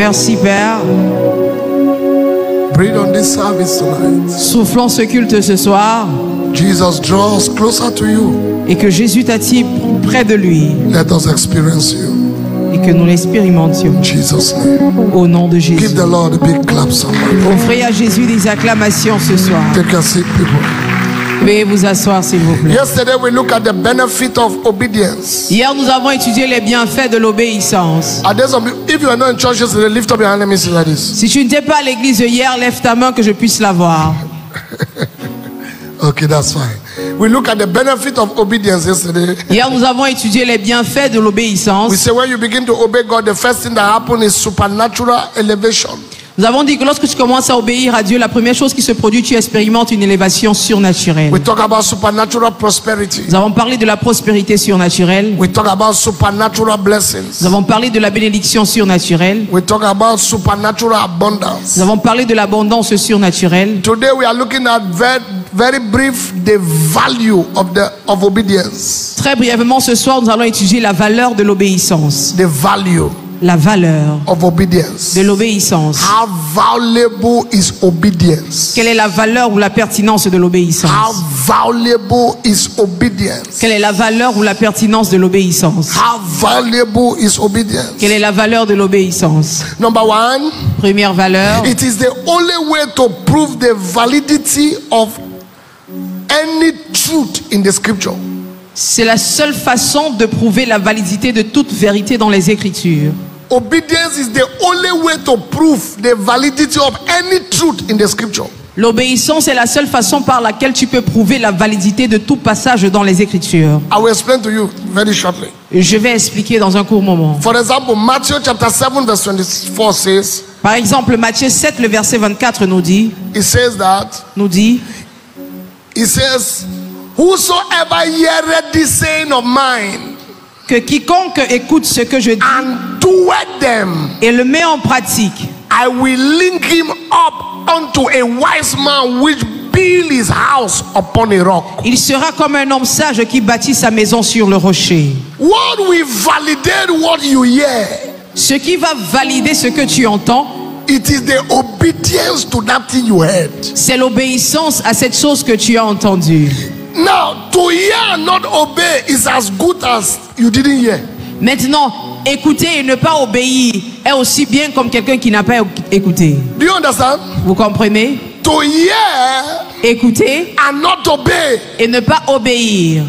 Merci, Père. Breathe on this service tonight. Soufflons ce culte ce soir. Jesus, draw us closer to you. Et que Jésus t'attire près de lui. Let us experience you. Et que nous l'expérimentions. In Jesus' name. Au nom de Jésus. Give the Lord a big clap somebody. Offrez à Jésus des acclamations ce soir. Take a seat, people. Veuillez vous asseoir, s'il vous plaît. Yesterday we looked at the benefit of obedience. Hier, nous avons étudié les bienfaits de l'obéissance. If you are not in church yesterday, lift up your hand and let me see like this. Si tu n'étais pas à l'église hier, lève ta main que je puisse la voir. Okay, that's fine. We look at the benefit of obedience yesterday. Hier, nous avons étudié les bienfaits de l'obéissance. We say when you begin to obey God, the first thing that happens is supernatural elevation. Nous avons dit que lorsque tu commences à obéir à Dieu, la première chose qui se produit, tu expérimentes une élévation surnaturelle. We talk about supernatural prosperity. Nous avons parlé de la prospérité surnaturelle. We talk about supernatural blessings. Nous avons parlé de la bénédiction surnaturelle. We talk about supernatural abundance. Nous avons parlé de l'abondance surnaturelle. Today we are looking at very brief the value of obedience. Très brièvement, ce soir, nous allons étudier la valeur de l'obéissance. The value. La valeur of obedience. De l'obéissance. How valuable is obedience? Quelle est la valeur ou la pertinence de l'obéissance? How valuable is obedience? Quelle est la valeur ou la pertinence de l'obéissance? How valuable is obedience? Quelle est la valeur de l'obéissance? Number one. Première valeur. It is the only way to prove the validity of any truth in the scripture. C'est la seule façon de prouver la validité de toute vérité dans les Écritures. Obedience is the only way to prove the validity of any truth in the scripture. L'obéissance est la seule façon par laquelle tu peux prouver la validité de tout passage dans les Écritures. I will explain to you very shortly. Je vais expliquer dans un court moment. For example, Matthew chapter 7 verse 24 says. Par exemple, Matthieu 7 le verset 24 nous dit. It says that. Nous dit. It says, whosoever heareth this saying of mine. Que quiconque écoute ce que je dis and doeth them, et le met en pratique, I will link him up unto a wise man which built his house upon a rock. Il sera comme un homme sage qui bâtit sa maison sur le rocher. What will validate what you hear? Ce qui va valider ce que tu entends, it is the obedience to that thing you heard. C'est l'obéissance à cette chose que tu as entendue. Now, to hear and not obey is as good as you didn't hear. Maintenant, écouter et ne pas obéir est aussi bien comme quelqu'un qui n'a pas écouté. Do you understand? Vous comprenez? To hear, écouter and not obey, et ne pas obéir.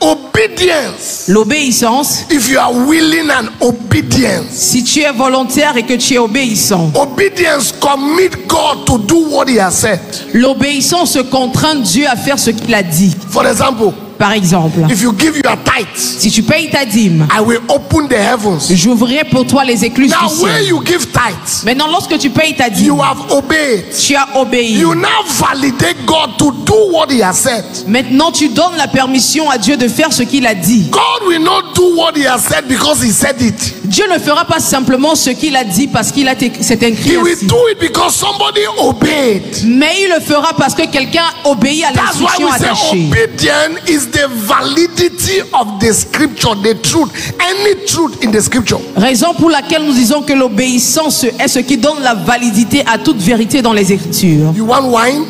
Obedience. L'obéissance. If you are willing and obedient. Si tu es volontaire et que tu es obéissant. Obedience commit God to do what he has said. L'obéissance contraint Dieu à faire ce qu'il a dit. For example. Par exemple, if you give your tithe, si tu payes ta dîme, I will open the heavens. J'ouvrirai pour toi les écluses now, du ciel. when you give tithe, maintenant, lorsque tu payes ta dîme, you have obeyed. Tu as obéi. You now validate God to do what He has said. Maintenant, tu donnes la permission à Dieu de faire ce qu'il a dit. God will not do what He has said because He said it. Dieu ne fera pas simplement ce qu'il a dit parce qu'il a c'est écrit He will ainsi. do it because somebody obeyed. Mais il le fera parce que quelqu'un obéit à l'instruction attachée. Obedience is the validity of the scripture, the truth, any truth in the scripture. Raison pour laquelle nous disons que l'obéissance est ce qui donne la validité à toute vérité dans les Écritures. You want wine?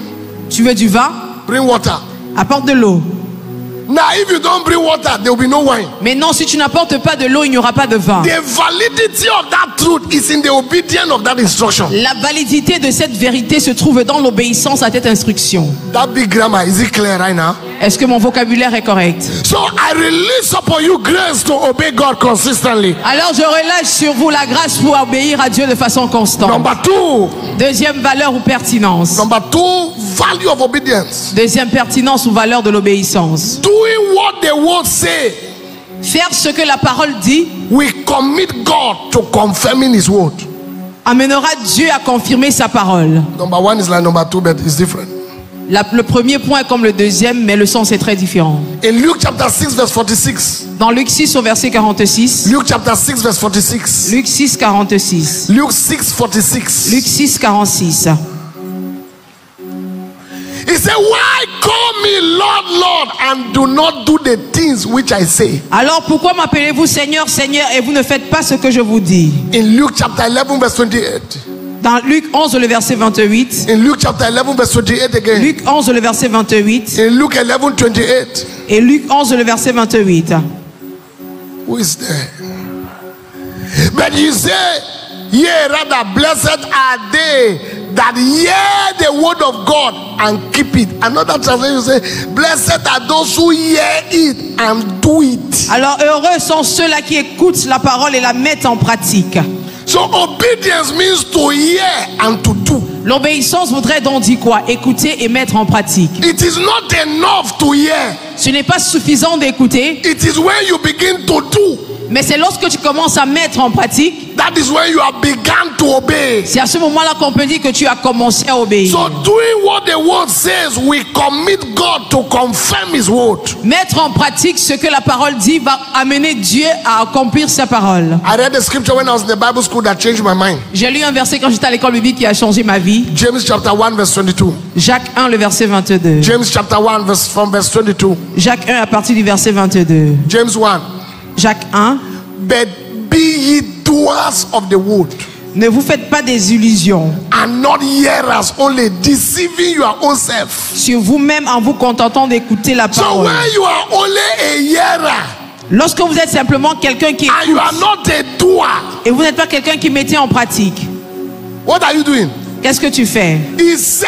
Tu veux du vin? Bring water. Apporte de l'eau. Now, if you don't bring water, there will be no wine. Mais non, si tu n'apportes pas de l'eau, il n'y aura pas de vin. The validity of that truth is in the obedience of that instruction. La validité de cette vérité se trouve dans l'obéissance à cette instruction. That big grammar, is it clear right now? Est-ce que mon vocabulaire est correct? So I release upon you grace to obey God consistently. Alors je relâche sur vous la grâce pour obéir à Dieu de façon constante. Number two. Deuxième valeur ou pertinence. Number two, value of obedience. Deuxième pertinence ou valeur de l'obéissance. Doing what the word say. Faire ce que la parole dit. We commit God to confirming His word. Amènera Dieu à confirmer sa parole. Number one is like number two, but it's different. Le premier point est comme le deuxième, mais le sens est très différent. In Luke chapter 6 verse 46. Dans Luc 6 au verset 46. Luke chapter 6 verse 46. Luc 6 46. Luke 6 46. Luc 6 46. It said, why call me Lord, Lord, and do not do the things which I say? Alors pourquoi m'appelez-vous Seigneur, Seigneur, et vous ne faites pas ce que je vous dis? In Luke chapter 11 verse 28. Dans Luc 11, le verset 28. In Luke chapter 11 verse 28 again. Luc 11, le verset 28. In Luke 11 28. Et Luc 11, le verset 28. Who is there? But you say, yea, rather blessed are they that hear the word of God and keep it. Another translation say, blessed are those who hear it and do it. Alors heureux sont ceux-là qui écoutent la parole et la mettent en pratique. So obedience means to hear and to do. L'obéissance voudrait donc dire quoi? Écouter et mettre en pratique. It is not enough to hear. Ce n'est pas suffisant d'écouter, It is when you begin to do. mais c'est lorsque tu commences à mettre en pratique, That is when you have begun to obey. c'est à ce moment-là qu'on peut dire que tu as commencé à obéir. So doing what the word says, we commit God to confirm his word. Mettre en pratique ce que la parole dit va amener Dieu à accomplir sa parole. I read the scripture when I was in the Bible school that changed my mind. J'ai lu un verset quand j'étais à l'école biblique qui a changé ma vie. James chapter 1 verse 22. Jacques 1, le verset 22. James chapter 1 from verse 22. Jacques 1 à partir du verset 22. James 1. Jacques 1. But be ye doers of the word, Ne vous faites pas des illusions and not hearers only, deceiving your own self. sur vous-même en vous contentant d'écouter la So parole. when you are only a hearer Lorsque vous êtes simplement quelqu'un qui and you are écoute not a doer, et vous n'êtes pas quelqu'un qui mettait en pratique, what are you doing? qu'est-ce que tu fais? It's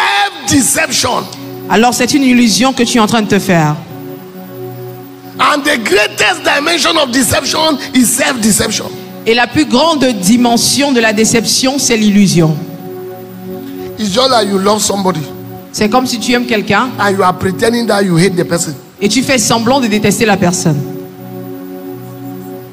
self-deception. Alors c'est une illusion que tu es en train de te faire. And the greatest dimension of deception is self-deception. Et la plus grande dimension de la déception, c'est l'illusion. It's just like you love somebody C'est comme si tu aimes quelqu'un and you are pretending that you hate the person. et tu fais semblant de détester la personne.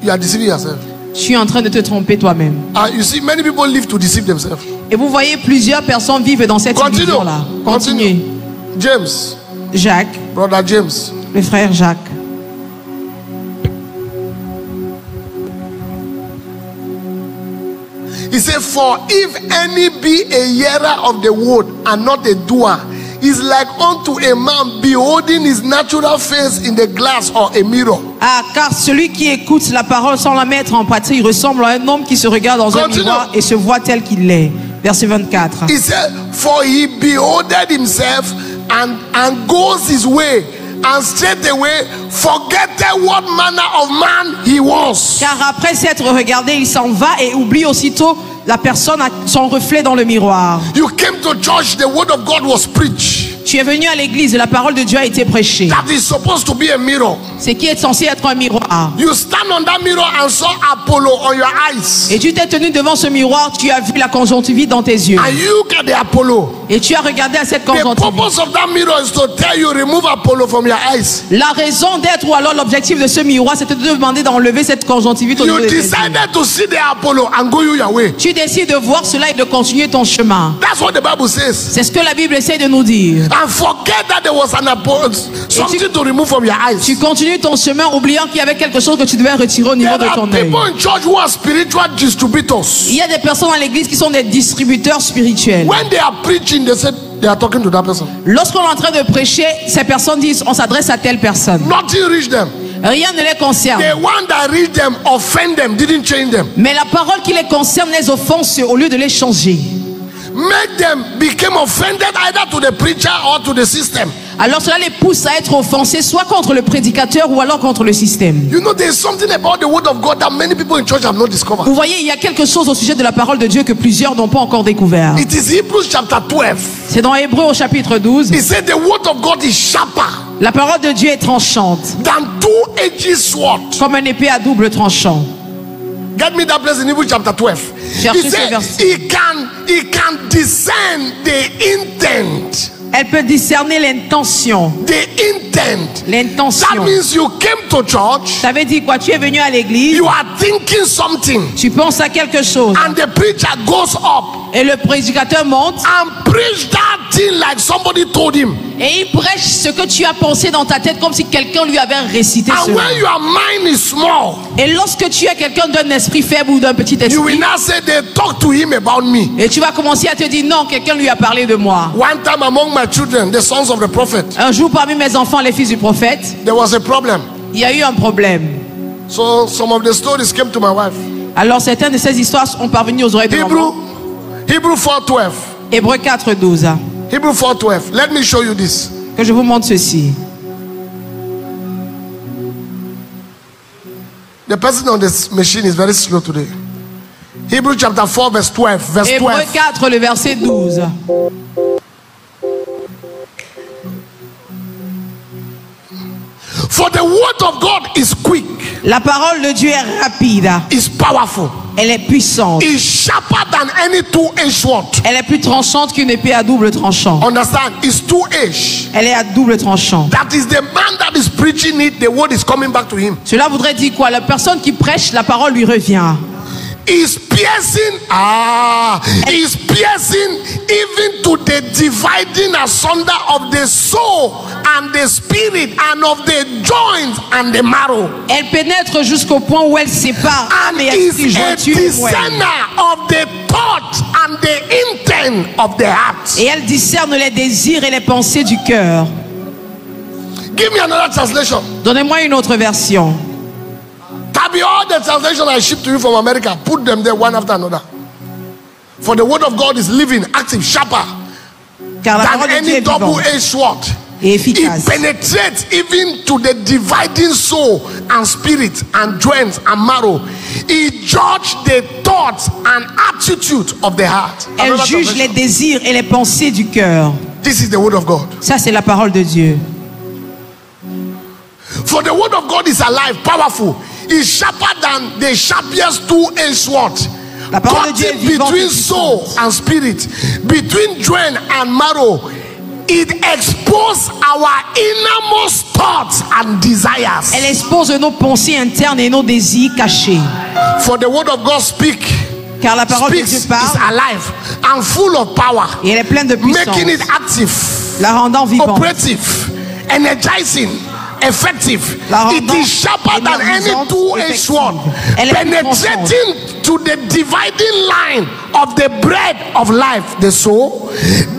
You are deceiving yourself. Tu es en train de te tromper toi-même. And you see, many people live to deceive themselves. Et vous voyez, plusieurs personnes vivent dans cette Continue. illusion-là. Continuez. Continue. James, Jacques, brother James. le frère Jacques. He said, for if any be a hearer of the word and not a doer, is like unto a man beholding his natural face in the glass or a mirror. Ah, car celui qui écoute la parole sans la mettre en pratique, il ressemble à un homme qui se regarde dans un Continue. miroir et se voit tel qu'il est. Verset 24. He said, for he beholded himself and goes his way, and straightway forgetteth what manner of man he was. Car après s'être regardé, il s'en va et oublie aussitôt la personne à son reflet dans le miroir. You came to church, the word of God was preached. Tu es venu à l'église et la parole de Dieu a été prêchée. That is supposed to be a mirror. C'est qui est censé être un miroir. You stand on that mirror and saw Apollo on your eyes. Et tu t'es tenu devant ce miroir, tu as vu la conjonctivite dans tes yeux. And you look at the Apollo. Et tu as regardé à cette The conjonctivite. purpose of that mirror is to tell you, remove Apollo from your eyes. La raison d'être ou alors l'objectif de ce miroir, c'est de te demander d'enlever cette conjonctivite au niveau You de tes yeux. decided to see the Apollo and go you your way. Tu décides de voir cela et de continuer ton chemin. That's what the Bible says. C'est ce que la Bible essaie de nous dire. And forget that there was an Apollo, something to remove from your eyes. Tu continues ton chemin oubliant qu'il y avait quelque chose que tu devais retirer au niveau There de are ton œil. people in church who are spiritual distributors. Il y a des personnes dans l'église qui sont des distributeurs spirituels. When they are preaching, they say they are talking to that person. Lorsqu'on est en train de prêcher, ces personnes disent on s'adresse à telle personne. Nothing reached them. Rien ne les concerne. The one that reached them, offend them, didn't change them. Mais la parole qui les concerne les offense au lieu de les changer. Make them become offended either to the preacher or to the system. Alors cela les pousse à être offensés soit contre le prédicateur ou alors contre le système. You know, there's something about the word of God that many people in church have not discovered. Vous voyez, il y a quelque chose au sujet de la parole de Dieu que plusieurs n'ont pas encore découvert. It is Hebrews chapter 12. C'est dans Hébreux au chapitre 12. He said the word of God is sharper La parole de Dieu est tranchante, than two-edged sword. comme un épée à double tranchant. Get me that place in Hebrews chapter 12. Cherchez He ce said verset. he can discern the intent. Elle peut discerner l'intention. The intent. That L'intention. means you came to church, Ça veut dire quoi? Tu es venu à l'église, you are thinking something, tu penses à quelque chose, and the preacher goes up et le prédicateur monte and preach that thing like somebody told him. et il prêche ce que tu as pensé dans ta tête comme si quelqu'un lui avait récité And cela. when your mind is small, Et lorsque tu es quelqu'un d'un esprit faible ou d'un petit you will esprit, now say they talk to him about me. et tu vas commencer à te dire non, quelqu'un lui a parlé de moi. One time among my my children, the sons of the prophet, Un jour, parmi mes enfants, les fils du prophète, there was a problem. il y a eu un problème. So some of the stories came to my wife. Alors, certaines de ces histoires sont parvenues aux oreilles de maman. Hebrew 4:12. Hébreux 4:12. Hebrew 4:12. Let me show you this. Que je vous montre ceci. The person on this machine is very slow today. Hebrew chapter 4 verse 12. Verse Hébreux 12. 4, le verset 12. For the word of God is quick, La parole de Dieu est rapide. is powerful, Elle est puissante. is sharper than any two-edged sword. Elle est plus tranchante qu'une épée à double tranchant. Understand? It's two-edged. Elle est à double tranchant. That is the man that is preaching it, the word is coming back to him. Cela voudrait dire quoi? La personne qui prêche, la parole lui revient. Is piercing, is piercing even to the dividing asunder of the soul and the spirit and of the joints and the marrow. Elle pénètre jusqu'au point où elle sépare âme And et is esprit, a jointure et moelle. discerner of the thought and the intent of the heart. Et elle discerne les désirs et les pensées du cœur. Give me another translation. Donnez-moi une autre version. Tabi, all the translation I ship to you from America, put them there one after another. For the word of God is living, active, sharper Car la than parole de Dieu any est vivante double-edged sword. et It efficace. penetrates even to the dividing soul and spirit and joints and marrow. It judges the thoughts and attitude of the heart. Elle Another juge les translation. désirs et les pensées du cœur. This is the word of God. Ça, c'est la parole de Dieu. For the word of God is alive, powerful. It's sharper than the sharpest two-edged sword. La parole de Dieu est Cutting vivante et between soul puissante. and spirit, between joint and marrow. It exposes our innermost thoughts and desires. Elle expose nos pensées internes et nos désirs cachés. For the word of God Car la parole de Dieu speaks, is parle alive and full of power, et elle est pleine de puissance, making it active, la rendant vivante, operative, energizing, effective. La It rendant is sharper than any énergisante, two-edged sword, effective. Elle est plus penetrating to the dividing line of the bread of life, the soul,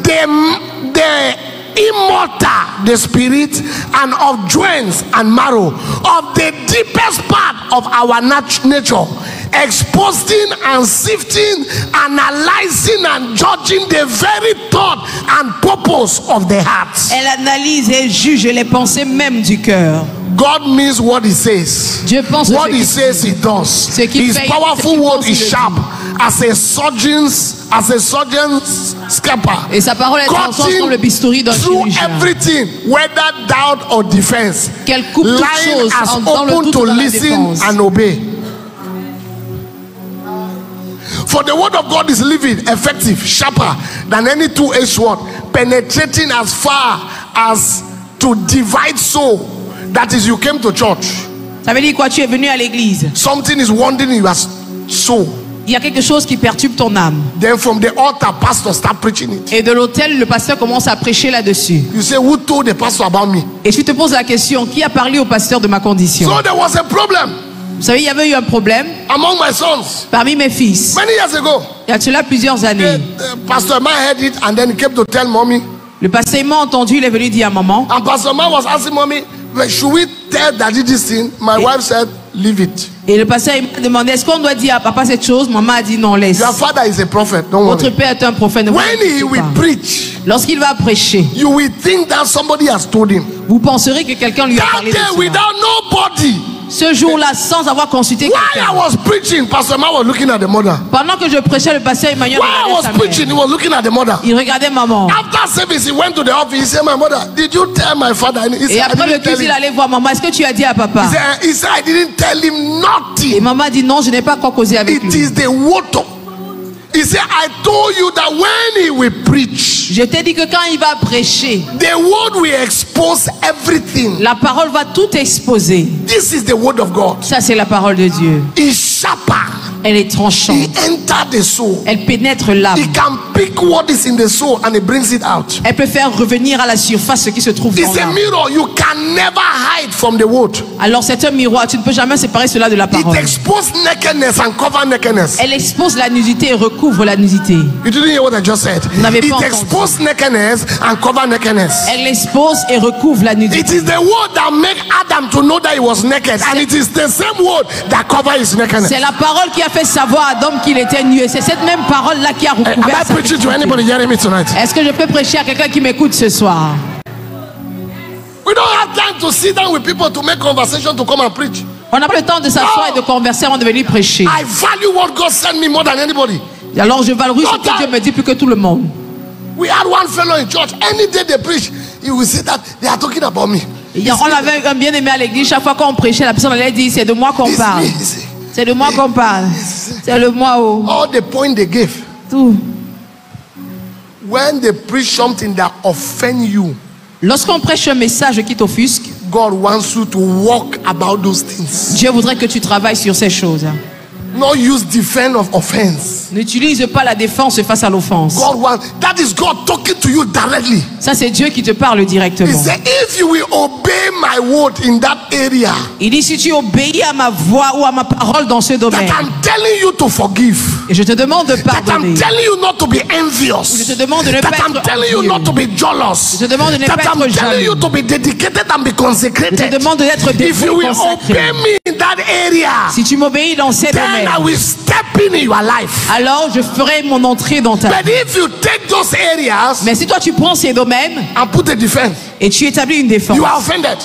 the immortal, the spirit, and of joints and marrow, of the deepest part of our nature, exposing and sifting, analyzing and judging the very thought and purpose of the heart. Elle analyse et juge les pensées même du cœur. God means what he says. Dieu pense What ce he qu'il says he does. Ce qu'il His fait, powerful ce qu'il word pense, is il le sharp as a surgeon's scalpel. Et sa parole est tranchante comme le bistouri d'un through chirurgien. everything, whether doubt or defense. Qu'elle coupe toutes Lying choses as dans le open doute to ou dans la listen défense. and obey. For the word of God is living, effective, sharper than any two-edged sword, penetrating as far as to divide soul. That is, you came to church. Ça veut dire quoi? Tu es venu à l'église. Something is wounding in your soul. Il y a quelque chose qui perturbe ton âme. Then from the altar, pastor start preaching it. Et de l'autel, le pasteur commence à prêcher là-dessus. You say, who told the pastor about me? Et tu te poses la question, qui a parlé au pasteur de ma condition? So there was a problem Vous savez, il y avait eu un problème among my sons parmi mes fils. many years ago. Il y a cela plusieurs années. Pastor Ma heard it and then he came to tell mommy. Le pasteur m'a entendu, il est venu dire à maman. And Pastor Ma was asking mommy, "Well, should we tell daddy this thing?" My wife said, leave it. Et le pasteur m'a demandé, est-ce qu'on doit dire à papa cette chose? Maman a dit non, laisse. Your father is a prophet, don't Votre worry. père est un prophète. Ne vous When he inquiétez will pas. preach, Lorsqu'il va prêcher, you will think that somebody has told him. vous penserez que quelqu'un lui a That parlé de day cela. without nobody. Ce jour-là, sans avoir consulté While I quelqu'un. was preaching, Pastor Ma was looking at the mother. Pendant que je prêchais, le pasteur Emmanuel While I regardait was sa preaching, he mère. was looking at the mother. Il regardait maman. After service, he went to the office. He said, "My mother, did you tell my father?" And he Et said, "I après le didn't tell culte, il him." allait voir maman. Est-ce que tu as dit à papa? He said, "I didn't tell him Et nothing. maman dit non, je n'ai pas encore causé avec It lui. is the water." He said, "I told you that when he will preach, Je t'ai dit que quand il va prêcher, the word will expose everything." la parole va tout exposer. This is the word of God. Ça, c'est la parole de Dieu. It's sharper Elle est tranchante. It enters the soul. Elle pénètre l'âme. It can pick what is in the soul and it brings it out. Elle peut faire revenir à la surface ce qui se trouve dans It's a l'âme. mirror. You can never hide from the word. Alors c'est un miroir. Tu ne peux jamais séparer cela de la It parole. exposes nakedness and cover nakedness. Elle expose la nudité et recouvre la nudité. You didn't hear what I just said. Vous n'avez pas It entendu. exposes nakedness and cover nakedness. Elle expose et recouvre la nudité. It is the word that make Adam to know that he was naked, and it is the same word that cover his nakedness. C'est la parole qui a fait savoir à Adam qu'il était nu. Et c'est cette même parole-là qui a Am recouvert I sa preaching to nudité. anybody hearing me tonight? Est-ce que je peux prêcher à quelqu'un qui m'écoute ce soir? We don't have time to sit down with people to make conversation to come and preach. On n'a pas le temps de s'asseoir et de converser avant de venir prêcher. I value what God sent me more than anybody. Alors je valorise ce que Dieu me dit plus que tout le monde. We had one fellow in church. Any day they preach, he will say that they are talking about me. On avait un bien-aimé à l'église. Chaque fois qu'on prêchait, la personne allait dire c'est de moi qu'on It's parle. me. C'est de moi qu'on parle. C'est le moi où. All the point they gave. Tout. When they preach something that offend you, Lorsqu'on prêche un message qui t'offusque, God wants you to walk about those things. Dieu voudrait que tu travailles sur ces choses. Not use defense of offense. N'utilise pas la défense face à l'offense. God wants, that is God talking to you directly. Ça, c'est Dieu qui te parle He directement. said, if you will obey my word in that area, Il dit, si tu obéis à ma voix ou à ma parole dans ce that domaine, I'm telling you to forgive, et je te demande de that I'm pardonner, telling you not to be envious, je te demande de ne that pas I'm être telling you envieux, not to be jealous, je te demande de ne that pas I'm être telling you jaloux, to be dedicated and be je consecrated. te demande d'être If dévoué you et will consacré. obey me in that area, Si tu m'obéis dans ces then domaines, I will step in your life. alors je ferai mon entrée dans ta vie. But if you take those areas Mais si toi tu prends ces domaines and put a defense, et tu établis une défense, you are offended.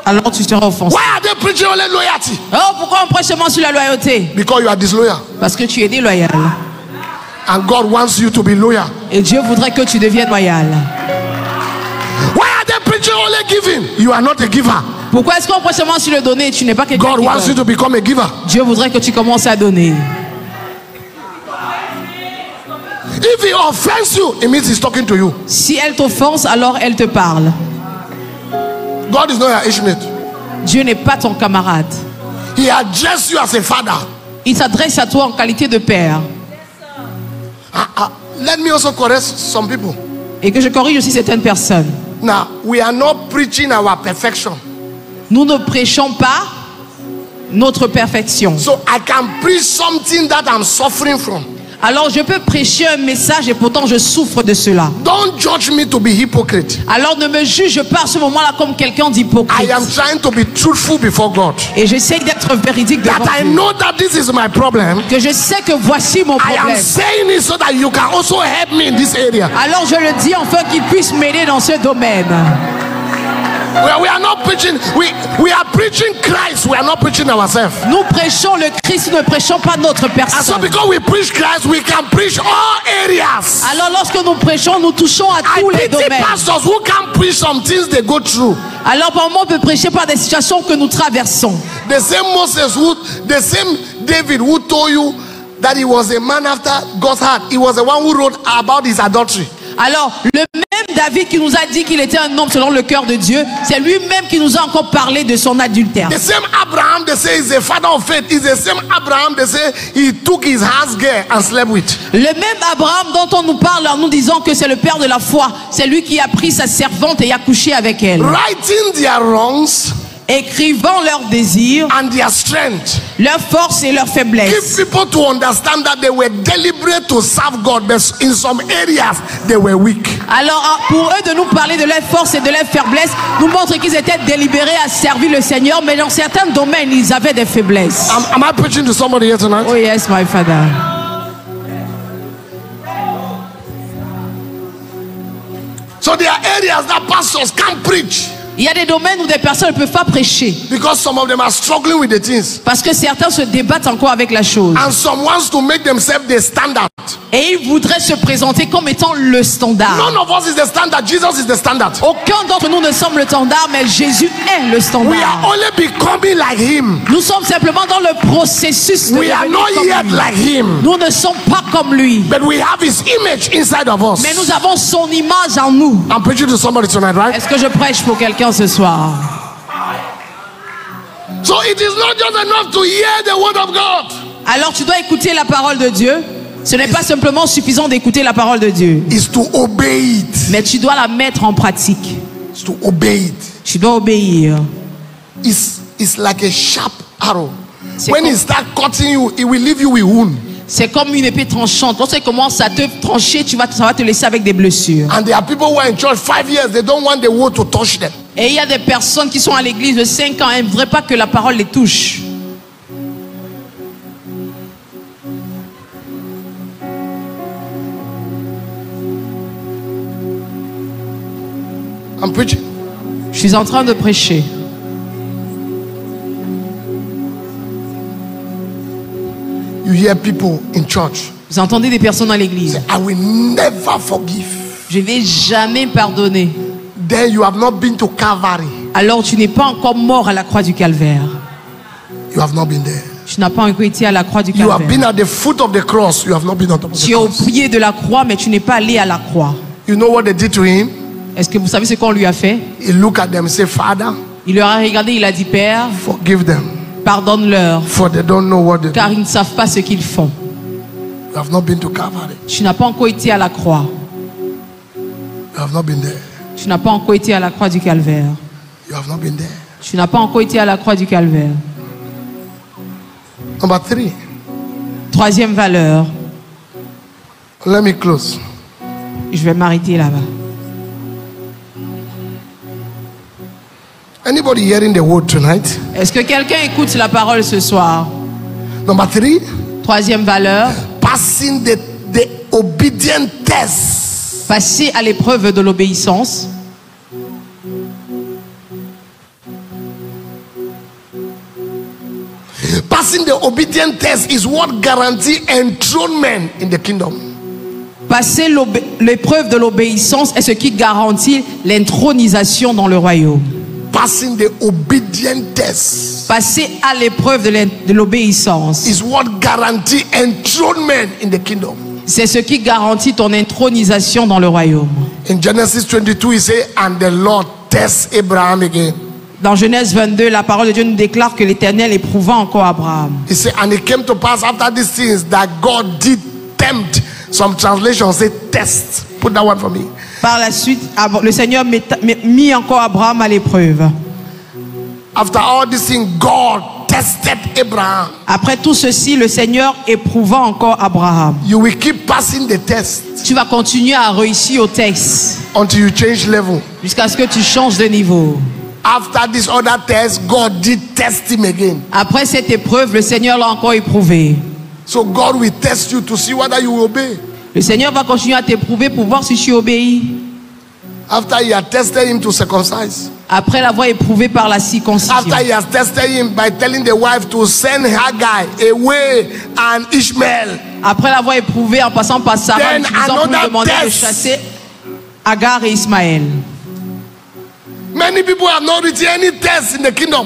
alors tu seras offensé. Why are they preaching only loyalty? Oh, pourquoi on prêche seulement sur la loyauté? Because you are disloyal. Parce que tu es déloyal. And God wants you to be loyal. Et Dieu voudrait que tu deviennes loyal. Why are they preaching only giving? You are not a giver. Pourquoi est-ce qu'on prêche seulement sur le donner et tu n'es pas quelqu'un God qui wants you donne? to become a giver. Dieu voudrait que tu commences à donner. If he offends you, it means he's talking to you. Si elle t'offense, alors elle te parle. God is not your age-mate. Dieu n'est pas ton camarade. He addressed you as a father. Il s'adresse à toi en qualité de père. Let me also correct some people. Et que je corrige aussi certaines personnes. Now, we are not preaching our perfection. Nous ne prêchons pas notre perfection. So I can preach something that I'm suffering from. Alors je peux prêcher un message et pourtant je souffre de cela. Don't judge me to be hypocrite. Alors ne me juge pas à ce moment-là comme quelqu'un I d'hypocrite. am trying to be truthful before God. Et j'essaie d'être véridique devant That I Dieu. know that this is my problem. Que je sais que voici mon I am problème. saying it so that you can also help me in this area. Alors je le dis afin qu'il puisse m'aider dans ce domaine. We are not preaching, we are preaching Christ, we are not preaching ourselves. Nous prêchons le Christ, nous ne prêchons pas notre And so personne. because we preach Christ, we can preach all areas. Alors lorsque nous prêchons, nous touchons à I tous les pity domaines. pastors who can't preach some things they go through. Alors par moment on peut prêcher par des situations que nous traversons. The same Moses, the same David who told you that he was a man after God's heart. He was the one who wrote about his adultery. Alors le même David qui nous a dit qu'il était un homme selon le cœur de Dieu, c'est lui-même qui nous a encore parlé de son adultère. The same Abraham, they say, is a father of faith. Is the same Abraham, they say, he took his house girl and slept with. Le même Abraham dont on nous parle en nous disant que c'est le père de la foi, c'est lui qui a pris sa servante et a couché avec elle. Writing their wrongs Écrivant leurs désirs, and their strength. leurs forces et leurs Give faiblesses. people to understand that they were deliberate to serve God, but in some areas they were weak. Alors pour eux de nous parler de leurs forces et de leurs faiblesses, nous montre qu'ils étaient délibérés à servir le Seigneur, mais dans certains domaines ils avaient des faiblesses. Am I preaching to somebody here tonight? Oh yes, my father. So there are areas that pastors can't preach Il y a des domaines où des personnes ne peuvent pas prêcher because some of them are struggling with the things. parce que certains se débattent encore avec la chose. And some wants to make themselves the standard. Et ils voudraient se présenter comme étant le standard. None of us is the standard. Jesus is the standard. Aucun d'entre nous ne sommes le standard, mais Jésus est le We are standard. only becoming like him. Nous sommes simplement dans le processus de We are devenir not comme yet lui. like him. Nous ne sommes pas comme lui, But we have his image inside of us. mais nous avons son image en nous. I'm preaching to somebody tonight, right? Est-ce que je prêche pour quelqu'un ce soir? So it is not just enough to hear the word of God. Alors tu dois écouter la parole de Dieu. Ce n'est pas simplement suffisant d'écouter la parole de Dieu. Is to obey it. Mais tu dois la mettre en pratique. Is to obey it. Tu dois obéir. It's like a sharp arrow. C'est When comme- it start cutting you, it will leave you with wound. C'est comme une épée tranchante. Lorsqu'elle commence à te trancher, ça va te laisser avec des blessures. And there are people who are in church 5 years, they don't want the word to touch them. Et il y a des personnes qui sont à l'église de 5 ans, elles ne voudraient pas que la parole les touche. I'm preaching. Je suis en train de prêcher. You hear people in church Vous entendez des personnes à l'église. say, I will never forgive. Je ne vais jamais pardonner. Then you have not been to Calvary. Alors tu n'es pas encore mort à la croix du calvaire. You have not been there. Tu n'as pas encore été à la croix du You have been calvaire. at the foot of the cross. You have not been on top of the Tu es au cross. pied de la croix, mais tu n'es pas allé à la croix. You know what they did to him? Est-ce que vous savez ce qu'on lui a fait? He looked at them and said, Father, Il leur a regardé, il a dit, Père, forgive them, pardonne-leur, for they don't know what they do. car ils ne savent pas ce qu'ils font. You have not been to Calvary. Tu n'as pas encore été à la croix. You have not been there. Tu n'as pas encore été à la croix du calvaire. You have not been there. Tu n'as pas encore été à la croix du calvaire. Number 3. Troisième valeur. Let me close. Je vais m'arrêter là-bas. Anybody hearing the word tonight? Est-ce que quelqu'un écoute la parole ce soir? Number 3. Troisième valeur. Passing the obedient test. Passer à l'épreuve de l'obéissance. Passing the obedient test is what guarantees enthronement in the kingdom. Passer l'épreuve de l'obéissance est ce qui garantit l'intronisation dans le royaume. Passing the obedient test Passer à l'épreuve de l'obéissance, is what guarantees enthronement in the kingdom. c'est ce qui garantit ton intronisation dans le royaume. In Genesis 22, he says, and the Lord tests Abraham again. Dans Genèse 22, la parole de Dieu nous déclare que l'Éternel éprouva encore Abraham. He said, and it came to pass after these things that God did tempt. Some translations say test. Put that one for me. Par la suite, le Seigneur mit encore Abraham à l'épreuve. After all these things, God tested Abraham. Après tout ceci, le Seigneur éprouva encore Abraham. You will keep passing the test Tu vas continuer à réussir au test until you change level. jusqu'à ce que tu changes de niveau. After this other test, God did test him again. Après cette épreuve, le Seigneur l'a encore éprouvé. So God will test you to see whether you will obey. Le Seigneur va continuer à t'éprouver pour voir si tu obéis. After he had tested him to circumcise. Après l'avoir éprouvé par la circoncision. After he has tested him by telling the wife to send Haggai away and Ishmael. Après l'avoir éprouvé en passant par Sarah, Then utilisant pour lui another demander de test. chasser Agar et Ismaël. Many people have not reached any test in the kingdom.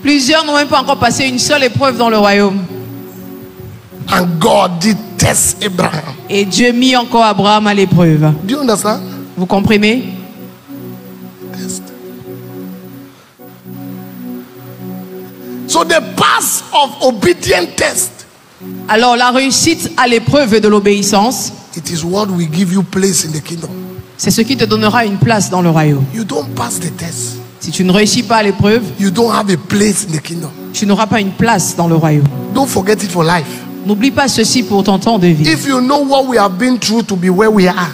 Plusieurs n'ont même pas encore passé une seule épreuve dans le royaume. And God did test Abraham. Et Dieu mit encore Abraham à l'épreuve. Do you understand? Vous comprenez? Test. So the pass of obedient test, Alors la réussite à l'épreuve de l'obéissance, it is what will give you place in the kingdom. c'est ce qui te donnera une place dans le royaume. You don't pass the test, Si tu ne réussis pas à l'épreuve, you don't have a place in the kingdom. tu n'auras pas une place dans le royaume. Don't forget it for life. N'oublie pas ceci pour ton temps de vie. If you know what we have been through to be where we are,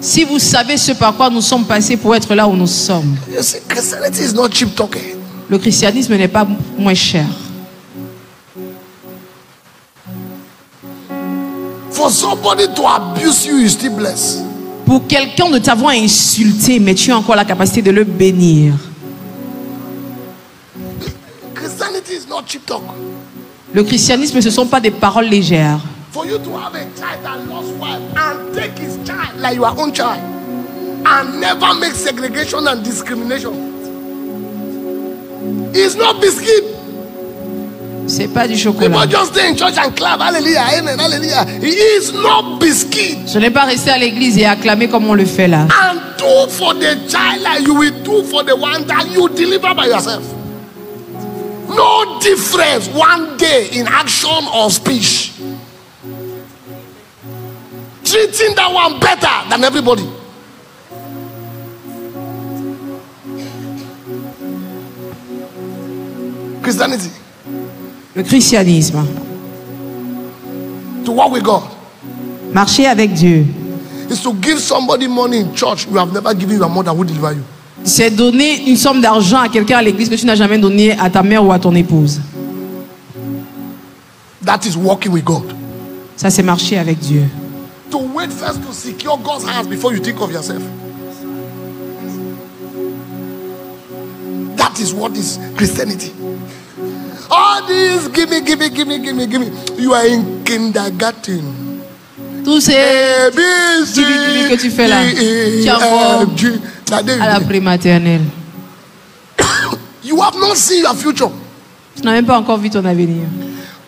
Si vous savez ce par quoi nous sommes passés pour être là où nous sommes, you see, Christianity is not cheap talking. le christianisme n'est pas moins cher. For somebody to abuse you, you still blessed. Pour quelqu'un de t'avoir insulté, mais tu as encore la capacité de le bénir. Christianity is not cheap talk. Le christianisme, ce ne sont pas des paroles légères. For you to have a child that lost wife and take his child like your own child and never make segregation and discrimination. It's not biscuit. C'est pas du People chocolat. just stay in church and clap. Hallelujah, amen, hallelujah. It is not biscuit. Ce n'est pas rester à l'église et acclamer comme on le fait là. And do for the child like you will do for the one that you deliver by yourself. No difference one day in action or speech. Treating that one better than everybody. Christianity. Le christianisme. To walk with God. Marcher avec Dieu. Is to give somebody money in church you have never given your mother who deliver you. C'est donner une somme d'argent à quelqu'un à l'église que tu n'as jamais donné à ta mère ou à ton épouse. That is walking with God. Ça, c'est marcher avec Dieu. To wait first to secure God's house before you think of yourself. That is what is Christianity. All this, give me. You are in kindergarten. Tous ces give que tu fais là, tu as à la prématernelle. You have not seen your future. Tu n'as même pas encore vu ton avenir.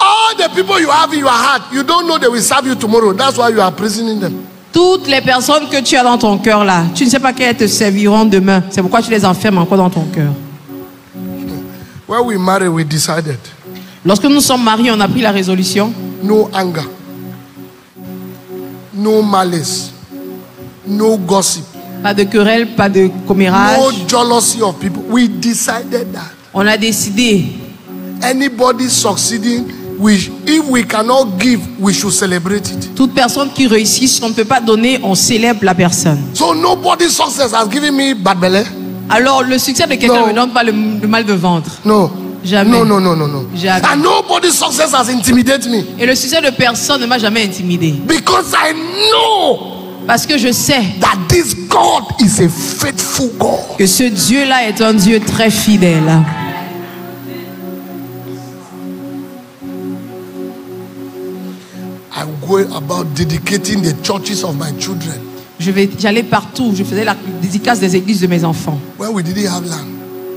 All the people you have in your heart, you don't know they will serve you tomorrow. That's why you are prisoning them. Toutes les personnes que tu as dans ton cœur là, tu ne sais pas qu'elles te serviront demain. C'est pourquoi tu les enfermes encore dans ton cœur. When we married, we decided. Lorsque nous sommes mariés, on a pris la résolution. No anger. No malice. No gossip. Pas de querelle, pas de commérage. No jealousy of people. We decided that. On a décidé. Anybody succeeding, if we cannot give, we should celebrate it. Toute personne qui réussit, si on ne peut pas donner, on célèbre la personne. So nobody's success has given me bad belly. Alors le succès de quelqu'un ne me donne pas le mal de ventre. No. Jamais. No. Jamais. And nobody's success has intimidated me. Et le succès de personne ne m'a jamais intimidé. Because I know. Parce que je sais that this God is a faithful God. Que ce Dieu-là est un Dieu très fidèle. I'm going about dedicating the churches of my children. J'allais partout. Je faisais la dédicace des églises de mes enfants. When we didn't have land.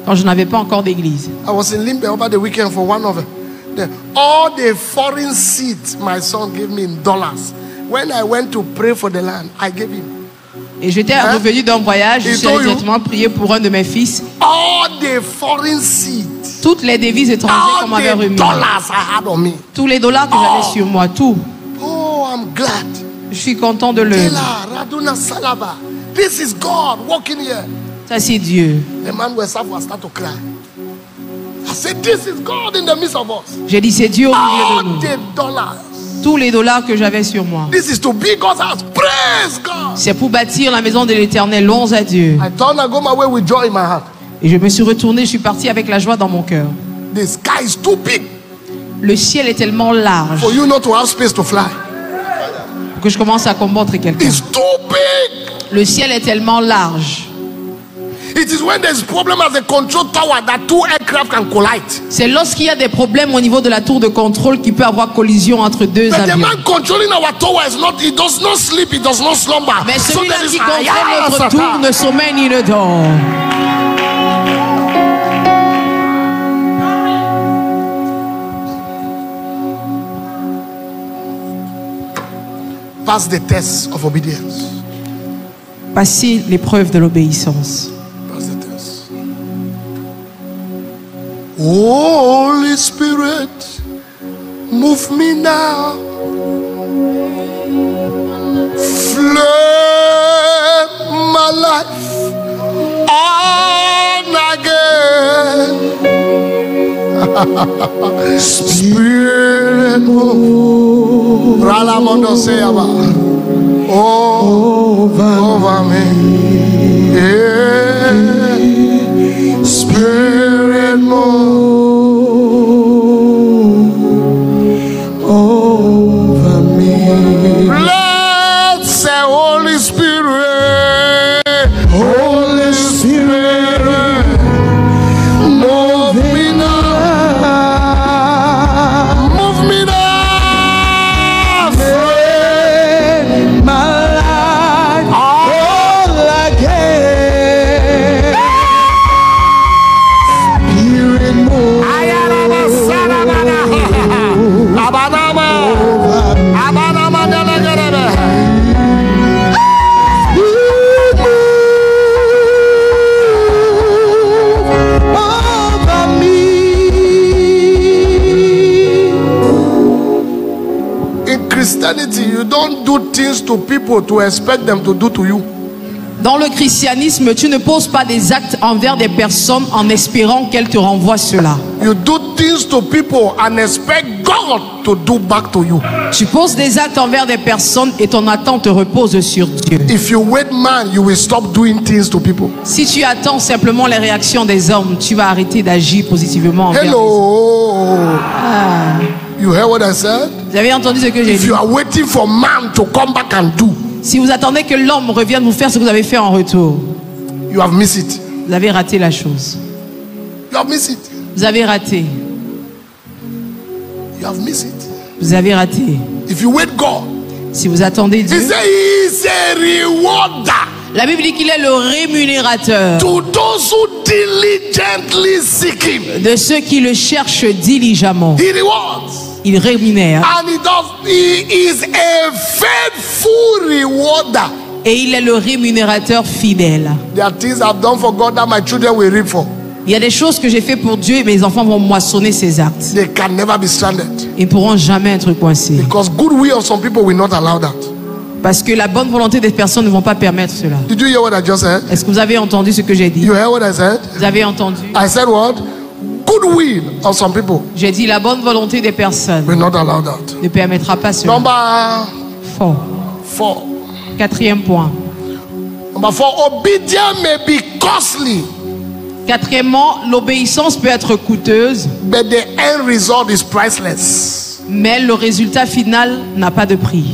Quand je n'avais pas encore d'église. I was in Limbe over the weekend for one of them. All the foreign seeds my son gave me in dollars. When I went to pray for the land, I gave him. Et j'étais revenu d'un voyage. Je suis allé directement prier pour un de mes fils. All the foreign seeds. Toutes les devises étrangères qu'on m'avait remis. Dollars I had on me. Tous les dollars que j'avais sur moi, tout. Oh, I'm glad. Je suis content de le. This is God walking here. Ça c'est Dieu. The man was start to cry. I said, this is God in the midst of us. J'ai dit c'est Dieu au milieu de nous. The dollars. Tous les dollars que j'avais sur moi. This is to be God's house. Praise God. C'est pour bâtir la maison de l'Éternel. Louons à Dieu. I turned and go my way with joy in my heart. Et je me suis retourné, je suis parti avec la joie dans mon cœur. The sky is too big. Le ciel est tellement large. For you not to have space to fly. Pour que je commence à combattre quelqu'un. It's too big. Le ciel est tellement large. It is when there is problem at the control tower that two aircraft can collide. C'est lorsqu'il y a des problèmes au niveau de la tour de contrôle qui peut avoir collision entre deux avions. The man controlling our tower is not. He does not sleep. He does not slumber. Mais celui-là qui contrôle notre tour ne sommeille ni ne dort. Pass the test of obedience. Passez l'épreuve de l'obéissance. Pass the test. Holy Spirit, move me now. Flame my life on again. Spirit move. Ralamondo Seaba. Over me. Yeah. Spirit move. Over me. Bless the Holy Spirit. Holy Spirit. Move me now. Move me now. you don't do things to people to expect them to do to you. Dans le christianisme, tu ne poses pas des actes envers des personnes en espérant qu'elles te renvoient cela. You do things to people and expect God to do back to you. Tu poses des actes envers des personnes et ton attente repose sur Dieu. If you wait man, you will stop doing things to people. Si tu attends simplement les réactions des hommes, tu vas arrêter d'agir positivement envers les hommes. You heard what I said? Vous avez entendu ce que j'ai If dit? you are waiting for man to come back and do, Si vous attendez que l'homme revienne vous faire ce que vous avez fait en retour, you have missed it. vous avez raté la chose. You have missed it. Vous avez raté. You have missed it. Vous avez raté. If you wait God, Si vous attendez He Dieu, said He is a rewarder la Bible dit qu'il est le rémunérateur to those who diligently seek Him. de ceux qui le cherchent diligemment. He rewards. Il rémunère And He is a faithful rewarder. et il est le rémunérateur fidèle. There are things I've done for God that my children will reap for. Il y a des choses que j'ai fait pour Dieu et mes enfants vont moissonner ces actes. They can never be stranded. Ils ne pourront jamais être coincés. Because good will of some people will not allow that. Parce que la bonne volonté des personnes ne vont pas permettre cela. Did you hear what I just said? Est-ce que vous avez entendu ce que j'ai dit? You heard what I said? Vous avez entendu? I said what? Good will of some people J'ai dit la bonne volonté des personnes will not allow that. ne permettra pas cela. Number Fort. 4. Quatrième point. Number 4. Obedience may be costly, Quatrièmement, l'obéissance peut être coûteuse, but the end result is priceless. mais le résultat final n'a pas de prix.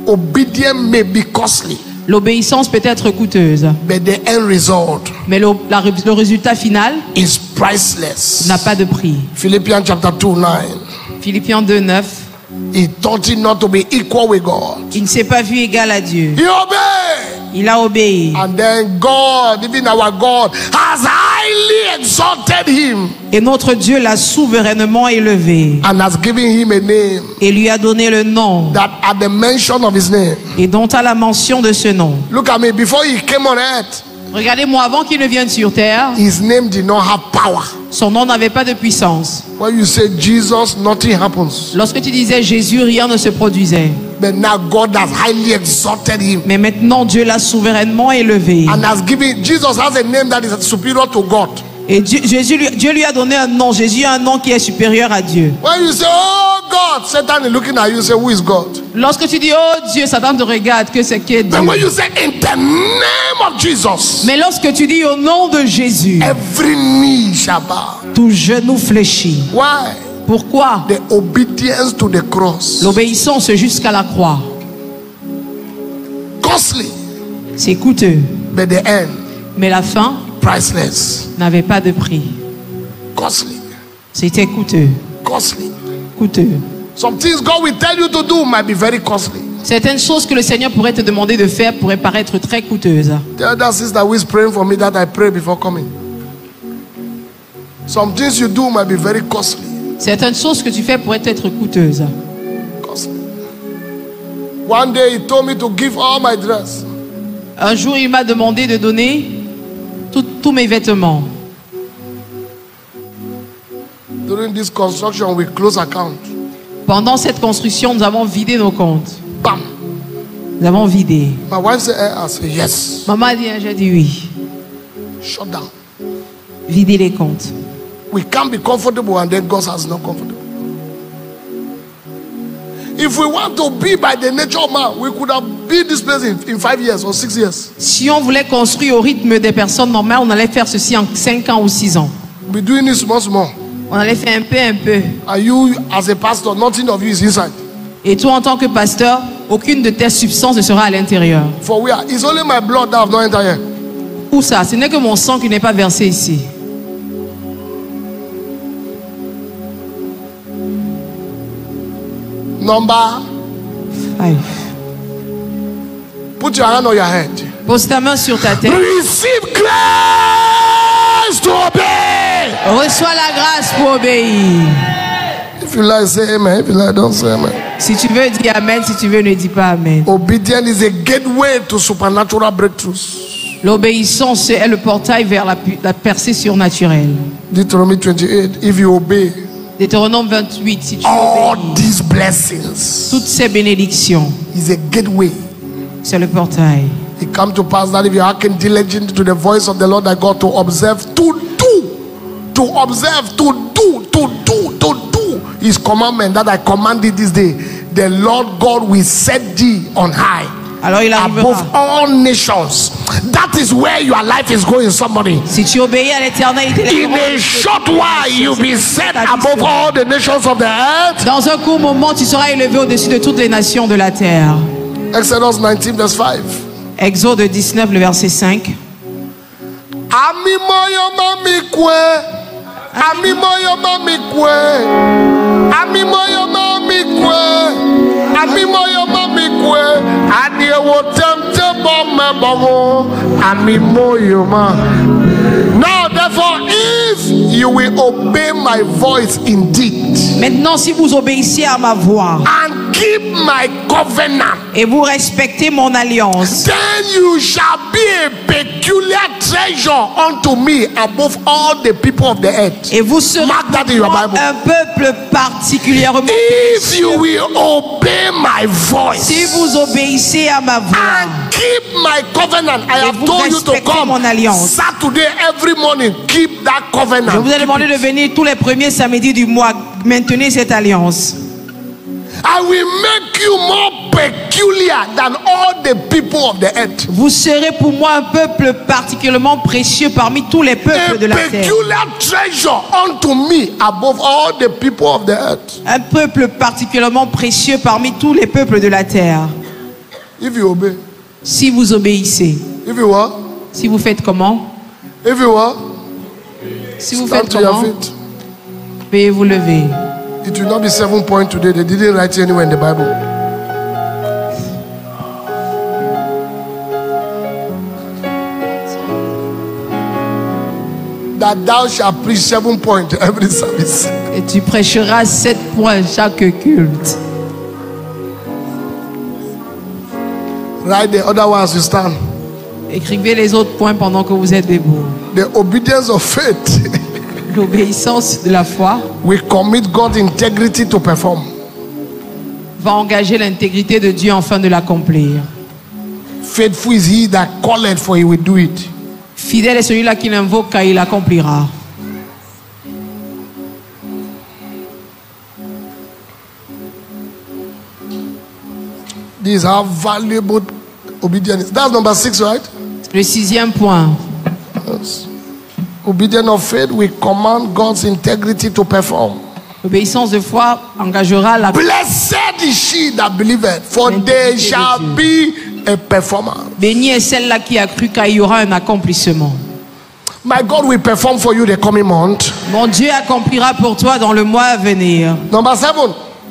Obedience may be costly, L'obéissance peut être coûteuse, but the end result mais le résultat final is priceless. n'a pas de prix. Philippians chapter 2, 9. Philippiens 2, 9. He thought it not to be equal with God. Il ne s'est pas vu égal à Dieu. He obeyed. Il a obéi. And then God, even our God, has highly exalted him Et notre Dieu l'a souverainement élevé and has given him a name et lui a donné le nom, that at the mention of his name. et dont à la mention de ce nom. Look at me, before he came on earth, Regardez-moi, avant qu'il ne vienne sur terre, his name did not have power. son nom n'avait pas de puissance. When you say Jesus, nothing happens. Lorsque tu disais Jésus, rien ne se produisait. But now God has highly exalted him Mais maintenant, Dieu l'a souverainement élevé. and has given, Jesus has a name that is superior to God. Et Dieu lui a donné un nom. Jésus a un nom qui est supérieur à Dieu. When you say, oh God, Satan is looking at you, say, who is God? Lorsque tu dis, oh Dieu, Satan te regarde, que c'est qui est Dieu. But when you say, in the name of Jesus, Mais lorsque tu dis au nom de Jésus, every knee shall bow. tout genou fléchit. Why? Pourquoi? The obedience to the cross. L'obéissance jusqu'à la croix. Costly, C'est coûteux. but the end, Mais la fin priceless. n'avait pas de prix. Costly, C'était coûteux. costly. Coûteux. Some things God will tell you to do might be very costly. Certaines choses que le Seigneur pourrait te demander de faire pourraient paraître très coûteuses. Tell that sister who is praying for me that I pray before coming. Some things you do might be very costly. Certaines choses que tu fais pourraient être coûteuses. Costly. One day he told me to give all my dress. Un jour, il m'a demandé de donner tous mes vêtements. During this construction, we close account. Pendant cette construction, nous avons vidé nos comptes. Bam. Nous avons vidé. My wife said, I said, yes. Maman a dit, j'ai dit oui. Shut down. Vider les comptes. We can't be comfortable and then God has not comfortable. If we want to be by the nature of man, we could have built this place in 5 years or 6 years. Si on voulait construire au rythme des personnes normales, on allait faire ceci en 5 ans ou 6 ans. We're doing it small, small. On allait faire un peu. And you, as a pastor, nothing of you is inside. Et toi, en tant que pasteur, aucune de tes substances ne sera à l'intérieur. For where? It's only my blood that have not entered here. Où ça? Ce n'est que mon sang qui n'est pas versé ici. Number, 5. put your hand on your head. Pose ta main sur ta tête. Receive grace to obey. Reçois la grâce pour obéir. If you like, say amen. If you like, don't say amen. Si tu veux, dis amen. Si tu veux, ne dis pas amen. Obedience is a gateway to supernatural breakthroughs. L'obéissance est le portail vers la percée surnaturelle. Deuteronomy 28. If you obey, Deutéronome 28, si tu all obéis, these blessings toutes ces bénédictions, is a gateway. c'est le portail. It comes to pass that if you hearken diligently to the voice of the Lord thy God to observe, to do his commandment that I command thee this day, the Lord God will set thee on high Alors il above arrivera. all nations. That is where your life is going, somebody. Si tu obéis à l'Éternel, il In a short while, you'll be set above all the nations of the earth. Dans un court moment, tu seras élevé au-dessus de toutes les nations de la terre. Exodus 19 verse 5. Exode 19, le verset 5. Ami moyo mami kwe, ami moyo mami kwe, ami moyo mami kwe, ami moyo mami kwe, adi wo temte bombe bongo, ami moyo ma. Now therefore, if you will obey my voice indeed, Maintenant, si vous obéissez à ma voix and keep my covenant, et vous respectez mon alliance, then you shall be a peculiar treasure unto me above all the people of the earth. et vous serez Mark that in your Bible. un peuple particulièrement If précieux. you will obey my voice Si vous obéissez à ma voix and keep my covenant, I have vous told you to respectez come mon alliance. Saturday every morning. Keep that je covenant. vous ai demandé de venir tous les premiers samedis du mois. Maintenez cette alliance. I will make you more peculiar than all the people of the earth. Vous serez pour moi un peuple particulièrement précieux parmi tous les A peuples de la terre. peculiar treasure unto me above all the people of the earth. Un peuple particulièrement précieux parmi tous les peuples de la terre. If you obey. Si vous obéissez. If you what? Si vous faites comment? If you what? Si vous Stand faites to your comment? feet. Veuillez vous lever. It will not be 7 point today. They didn't write it anywhere in the Bible. That thou shalt preach 7 point every service. Et tu prêcheras 7 points chaque culte. Write the other ones you stand. Écrivez les autres points pendant que vous êtes debout. The obedience of faith L'obéissance de la foi will commit God's integrity to perform. va engager l'intégrité de Dieu afin de l'accomplir. Faithful is he that calleth, for he will do it. Fidèle est celui-là qui l'invoque car il l'accomplira. This is how valuable obedience is. That's number 6, right? Le 6e point. Yes. Obedience of faith will command God's integrity to perform. L'obéissance de foi engagera la... Blessed is she that believeth, for there shall be a performance. Bénie est celle-là qui a cru car il y aura un accomplissement. My God will perform for you the coming month. Mon Dieu accomplira pour toi dans le mois à venir. Number 7,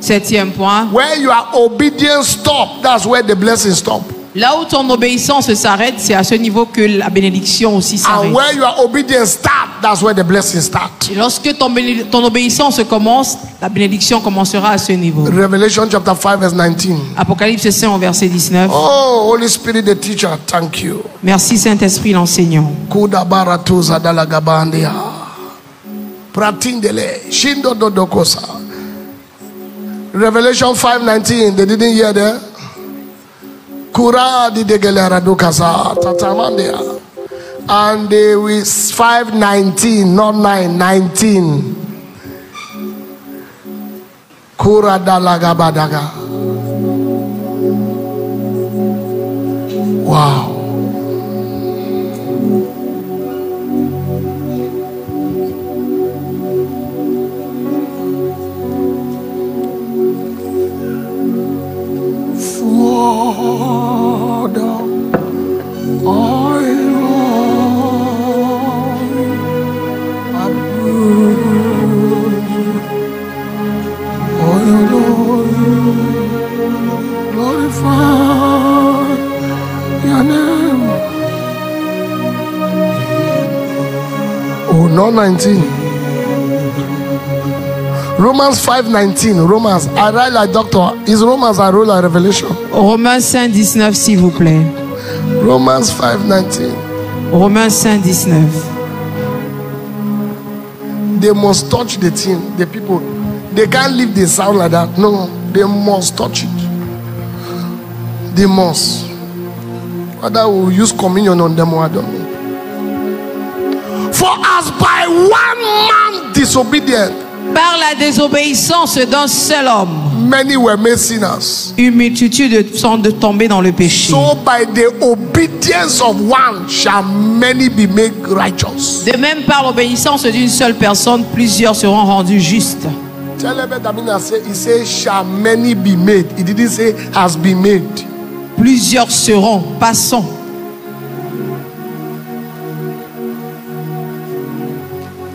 7e point. where your obedience stop, that's where the blessing stop. Là où ton obéissance s'arrête, c'est à ce niveau que la bénédiction aussi s'arrête. And where your obedience start, that's where the blessing start. Et lorsque ton obéissance commence, la bénédiction commencera à ce niveau. Revelation chapter 5 verse 19. Apocalypse 5 au verset 19. Oh, Holy Spirit, the teacher, thank you. Merci Saint-Esprit l'enseignant. Kuda baratuza dalagabandia. Pratindele, shindo dodokosa. Revelation 5:19. They didn't hear that. Kura di degelera dokasa tatamandia. And they with 5:19, not 9:19. Kura dalagabadaga. Wow. Oh, not 19. Romans 5:19. Romans. I write like doctor. Is Romans I wrote like Revelation? Romains 5, 19 s'il vous plaît. Romans 5:19. Romains 5, 19. They must touch the thing, the people. They can't leave the sound like that. No, they must touch it. They must. Whether we'll use communion on them or I don't know. For as by one man disobedient, Par la désobéissance d'un seul homme, many were made sinners. une multitude sont de tomber dans le péché. So by the obedience of one shall many be made righteous. De même, par l'obéissance d'une seule personne, plusieurs seront rendus justes. Tell Ebed Amina, he says shall many be made. He didn't say has been made. Plusieurs seront, passons.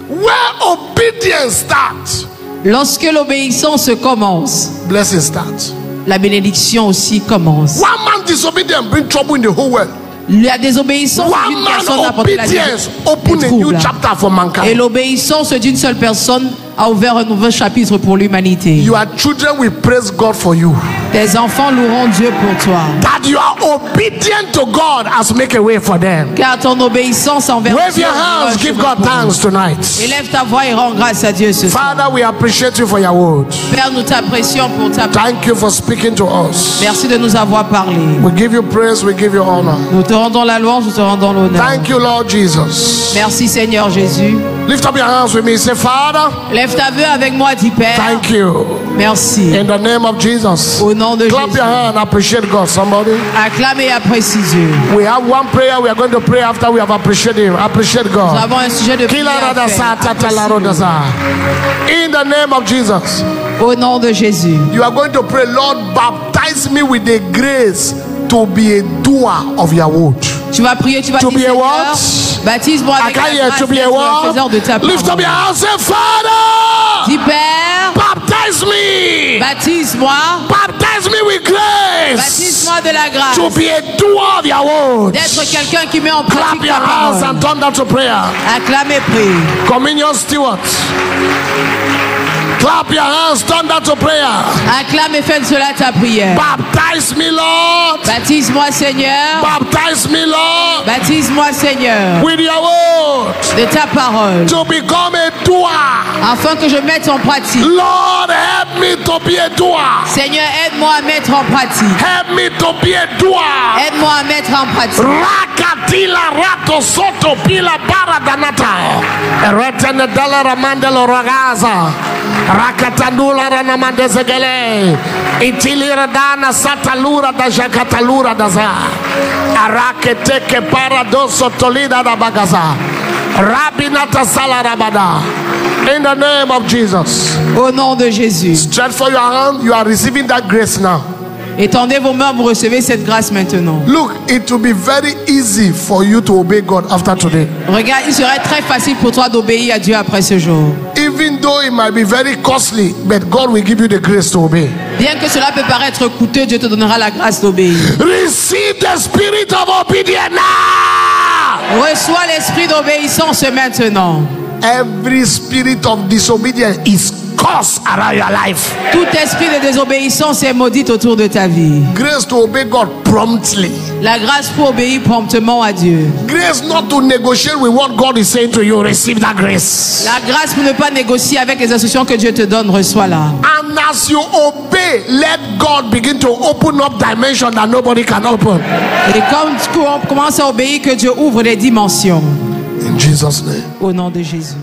Where obedience starts, Lorsque l'obéissance commence, blessing starts. la bénédiction aussi commence. One man disobedient bring trouble in the whole world. La désobéissance One d'une man personne apporte la obedience open a new troubles. chapter for Et mankind. l'obéissance d'une seule personne a ouvert un nouveau chapitre pour l'humanité. Your children will praise God for you. Tes enfants loueront Dieu pour toi. That you are obedient to God has make a way for them. Car ton obéissance envers Wave Dieu your ouvre un hands, give chemin God pour nous. thanks tonight. Élève ta voix et rends grâce à Dieu ce soir. Father, we appreciate you for your word. Père, nous t'apprécions pour ta parole. Thank you for speaking to us. Merci de nous avoir parlé. We give you praise, we give you honor. Nous te rendons la louange, nous te rendons l'honneur. Thank you, Lord Jesus. Merci Seigneur Jésus. Lift up your hands with me. Say, Father, Lève ta voix avec moi, dis Père. thank you. Merci. In the name of Jesus. Au nom de Clap Jésus. your hand, appreciate God. Somebody. Acclame et apprécie Dieu. We have one prayer we are going to pray after we have appreciated Him. Appreciate Nous God. avons un sujet de prière à faire. In the name of Jesus, Au nom de Jésus. you are going to pray, Lord, baptize me with the grace to be a doer of your word. Tu vas prier, tu vas To dire be a Seigneur, what? baptise-moi I avec can't la hear. grâce To be a d'être un faiseur de ta what? Lift up your parole. hands, say, Father, Dis Père, baptize me. baptise-moi. Baptize me with grace Baptise-moi de la grâce. to be a doer of your word. D'être quelqu'un qui met en Clap pratique your ta hands parole. and turn that to prayer. Acclame et prie. Communion stewards. Clap your hands, turn that to prayer. Acclame et fais de cela ta prière. Baptize me, Lord. Baptise-moi Seigneur. Baptize me, Lord, Baptise-moi Seigneur with your word de ta parole. to become a doer. Afin que je mette en pratique. Lord, help me to be a doer. Seigneur, aide-moi à mettre en pratique. Help me to be a doer. Aide-moi à mettre en pratique. Rakatila rato soto pila paradanata. Retene della ramandelo ragaza. Rakatandula ranamande zegele. Itilira dana satalura da jakatalura daza. Araketeke paradoso tolida da bagaza. Rabinata salarabada. In the name of Jesus. Au nom de Jésus. Stretch for your hand. You are receiving that grace now. Étendez vos mains, vous recevez cette grâce maintenant. Look, it will be very easy for you to obey God after today. Regarde, il serait très facile pour toi d'obéir à Dieu après ce jour. Even though it might be very costly, but God will give you the grace to obey. Bien que cela peut paraître coûteux, Dieu te donnera la grâce d'obéir. Receive the spirit of obedience now. Reçois l'esprit d'obéissance maintenant. Every spirit of disobedience is cursed around your life. Tout esprit de désobéissance est maudit autour de ta vie. Grace to obey God promptly. La grâce pour obéir promptement à Dieu. Grace not to negotiate with what God is saying to you. Receive that grace. La grâce pour ne pas négocier avec les instructions que Dieu te donne, reçois-la. And as you obey, let God begin to open up dimensions that nobody can open. Et comme on commence à obéir, que Dieu ouvre les dimensions. In Jesus' name. Au nom de Jésus.